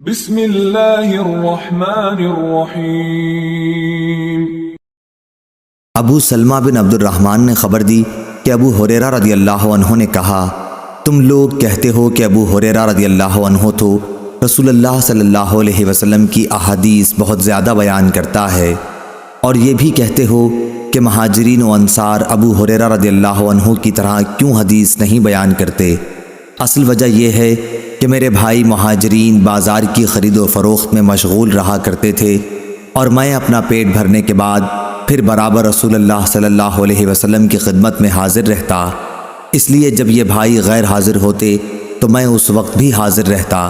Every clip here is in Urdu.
بسم اللہ الرحمن الرحیم۔ ابو سلمہ بن عبد الرحمن نے خبر دی کہ ابو ہریرہ رضی اللہ عنہ نے کہا، تم لوگ کہتے ہو کہ ابو ہریرہ رضی اللہ عنہ تو رسول اللہ صلی اللہ علیہ وسلم کی احادیث بہت زیادہ بیان کرتا ہے، اور یہ بھی کہتے ہو کہ مہاجرین و انصار ابو ہریرہ رضی اللہ عنہ کی طرح کیوں حدیث نہیں بیان کرتے۔ اصل وجہ یہ ہے کہ میرے بھائی مہاجرین بازار کی خرید و فروخت میں مشغول رہا کرتے تھے، اور میں اپنا پیٹ بھرنے کے بعد پھر برابر رسول اللہ صلی اللہ علیہ وسلم کی خدمت میں حاضر رہتا، اس لیے جب یہ بھائی غیر حاضر ہوتے تو میں اس وقت بھی حاضر رہتا،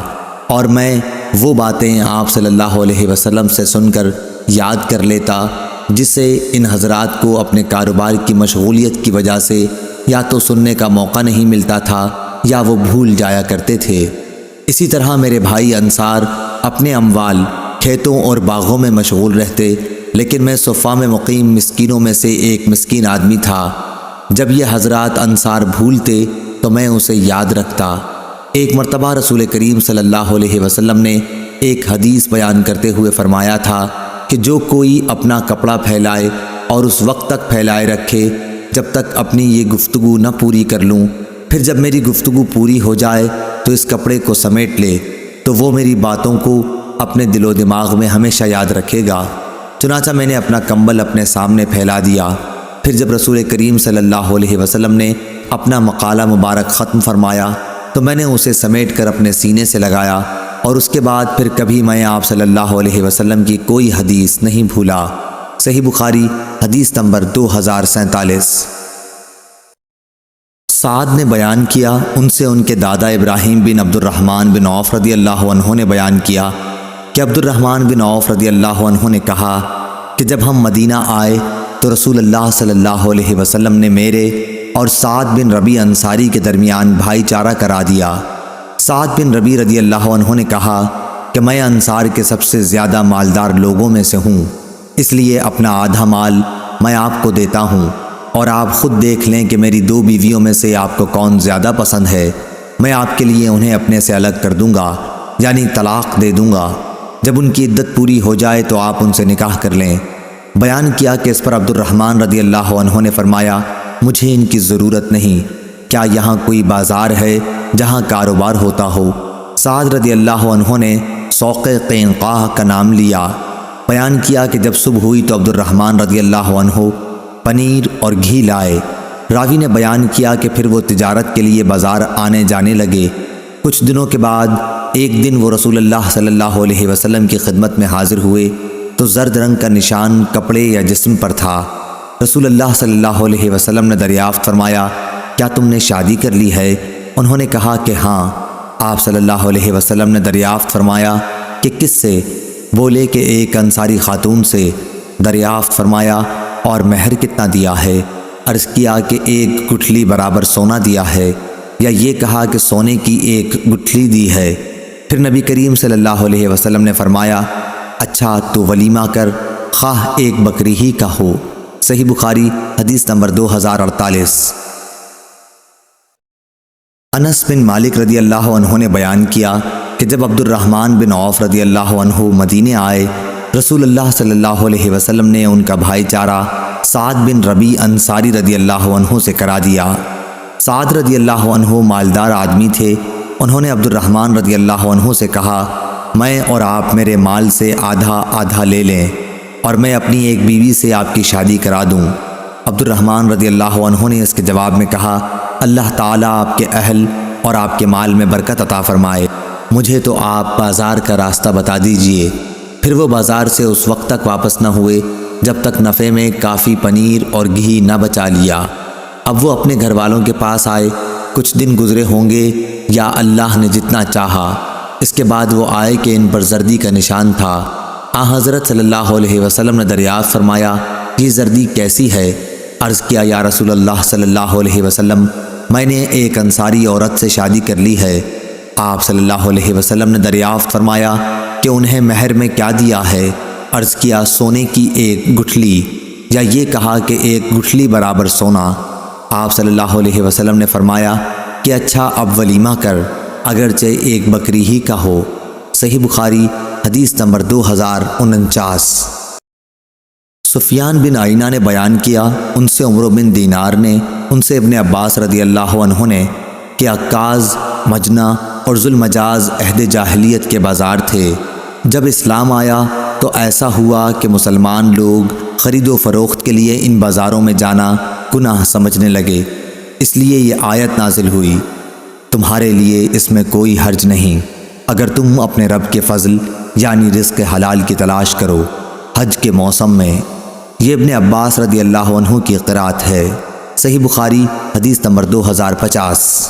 اور میں وہ باتیں آپ صلی اللہ علیہ وسلم سے سن کر یاد کر لیتا جس سے ان حضرات کو اپنے کاروبار کی مشغولیت کی وجہ سے یا تو سننے کا موقع نہیں ملتا تھا یا وہ بھول جایا کرتے تھے۔ اسی طرح میرے بھائی انصار اپنے اموال کھیتوں اور باغوں میں مشغول رہتے، لیکن میں صفہ میں مقیم مسکینوں میں سے ایک مسکین آدمی تھا۔ جب یہ حضرات انصار بھولتے تو میں اسے یاد رکھتا۔ ایک مرتبہ رسول کریم صلی اللہ علیہ وسلم نے ایک حدیث بیان کرتے ہوئے فرمایا تھا کہ جو کوئی اپنا کپڑا پھیلائے اور اس وقت تک پھیلائے رکھے جب تک اپنی یہ گفتگو نہ پوری کر لوں، پھر جب میری گفتگو پوری ہو جائے تو اس کپڑے کو سمیٹ لے، تو وہ میری باتوں کو اپنے دل و دماغ میں ہمیشہ یاد رکھے گا۔ چنانچہ میں نے اپنا کمبل اپنے سامنے پھیلا دیا۔ پھر جب رسول کریم صلی اللہ علیہ وسلم نے اپنا مقالہ مبارک ختم فرمایا تو میں نے اسے سمیٹ کر اپنے سینے سے لگایا، اور اس کے بعد پھر کبھی میں آپ صلی اللہ علیہ وسلم کی کوئی حدیث نہیں بھولا۔ صحیح بخاری حدیث نمبر 2047۔ سعد نے بیان کیا، ان سے ان کے دادا ابراہیم بن عبد الرحمن بن عوف رضی اللہ عنہ نے بیان کیا کہ عبد الرحمن بن عوف رضی اللہ عنہ نے کہا کہ جب ہم مدینہ آئے تو رسول اللہ صلی اللہ علیہ وسلم نے میرے اور سعد بن ربیع انصاری کے درمیان بھائی چارہ کرا دیا۔ سعد بن ربیع رضی اللہ عنہ نے کہا کہ میں انصار کے سب سے زیادہ مالدار لوگوں میں سے ہوں، اس لیے اپنا آدھا مال میں آپ کو دیتا ہوں، اور آپ خود دیکھ لیں کہ میری دو بیویوں میں سے آپ کو کون زیادہ پسند ہے، میں آپ کے لیے انہیں اپنے سے الگ کر دوں گا، یعنی طلاق دے دوں گا۔ جب ان کی عدت پوری ہو جائے تو آپ ان سے نکاح کر لیں۔ بیان کیا کہ اس پر عبد الرحمن رضی اللہ عنہ نے فرمایا، مجھے ان کی ضرورت نہیں، کیا یہاں کوئی بازار ہے جہاں کاروبار ہوتا ہو؟ سعد رضی اللہ عنہ نے سوق قینقاع کا نام لیا۔ بیان کیا کہ جب صبح ہوئی تو عبد الرحمن رضی اللہ عنہ پنیر اور گھی لائے۔ راوی نے بیان کیا کہ پھر وہ تجارت کے لیے بازار آنے جانے لگے۔ کچھ دنوں کے بعد ایک دن وہ رسول اللہ صلی اللہ علیہ وسلم کی خدمت میں حاضر ہوئے تو زرد رنگ کا نشان کپڑے یا جسم پر تھا۔ رسول اللہ صلی اللہ علیہ وسلم نے دریافت فرمایا، کیا تم نے شادی کر لی ہے؟ انہوں نے کہا کہ ہاں۔ آپ صلی اللہ علیہ وسلم نے دریافت فرمایا کہ کس سے؟ بولے کہ ایک انصاری خاتون سے۔ دریافت فرمایا اور مہر کتنا دیا ہے؟ عرض کیا کہ ایک گٹھلی برابر سونا دیا ہے، یا یہ کہا کہ سونے کی ایک گٹھلی دی ہے۔ پھر نبی کریم صلی اللہ علیہ وسلم نے فرمایا، اچھا تو ولیمہ کر، خواہ ایک بکری ہی کا ہو۔ صحیح بخاری حدیث نمبر 2048۔ انس بن مالک رضی اللہ عنہ نے بیان کیا کہ جب عبد الرحمن بن عوف رضی اللہ عنہ مدینے آئے، رسول اللہ صلی اللہ علیہ وسلم نے ان کا بھائی چارہ سعد بن ربیع انصاری رضی اللہ عنہ سے کرا دیا۔ سعد رضی اللہ عنہ مالدار آدمی تھے۔ انہوں نے عبد الرحمن رضی اللہ عنہ سے کہا، میں اور آپ میرے مال سے آدھا آدھا لے لیں، اور میں اپنی ایک بیوی سے آپ کی شادی کرا دوں۔ عبد الرحمن رضی اللہ عنہ نے اس کے جواب میں کہا، اللہ تعالیٰ آپ کے اہل اور آپ کے مال میں برکت عطا فرمائے، مجھے تو آپ بازار کا راستہ بتا دیجئے۔ پھر وہ بازار سے اس وقت تک واپس نہ ہوئے جب تک نفع میں کافی پنیر اور گھی نہ بچا لیا۔ اب وہ اپنے گھر والوں کے پاس آئے، کچھ دن گزرے ہوں گے یا اللہ نے جتنا چاہا۔ اس کے بعد وہ آئے کہ ان پر زردی کا نشان تھا۔ حضرت صلی اللہ علیہ وسلم نے دریافت فرمایا، یہ زردی کیسی ہے؟ عرض کیا، یا رسول اللہ صلی اللہ علیہ وسلم، میں نے ایک انصاری عورت سے شادی کر لی ہے۔ آپ صلی اللہ علیہ وسلم نے دریافت فرمایا کہ انہیں مہر میں کیا دیا ہے؟ عرض کیا، سونے کی ایک گٹھلی، یا یہ کہا کہ ایک گٹھلی برابر سونا۔ آپ صلی اللہ علیہ وسلم نے فرمایا کہ اچھا اب ولیمہ کر، اگرچہ ایک بکری ہی کا ہو۔ صحیح بخاری حدیث نمبر 2049۔ سفیان بن عینہ نے بیان کیا، ان سے عمرو بن دینار نے، ان سے ابن عباس رضی اللہ عنہ نے کہ عکاظ، مجنہ اور ذوالمجاز عہد جاہلیت کے بازار تھے۔ جب اسلام آیا تو ایسا ہوا کہ مسلمان لوگ خرید و فروخت کے لیے ان بازاروں میں جانا گناہ سمجھنے لگے، اس لیے یہ آیت نازل ہوئی، تمہارے لیے اس میں کوئی حرج نہیں اگر تم اپنے رب کے فضل یعنی رزق حلال کی تلاش کرو حج کے موسم میں۔ یہ ابن عباس رضی اللہ عنہ کی قرات ہے۔ صحیح بخاری حدیث نمبر 2050۔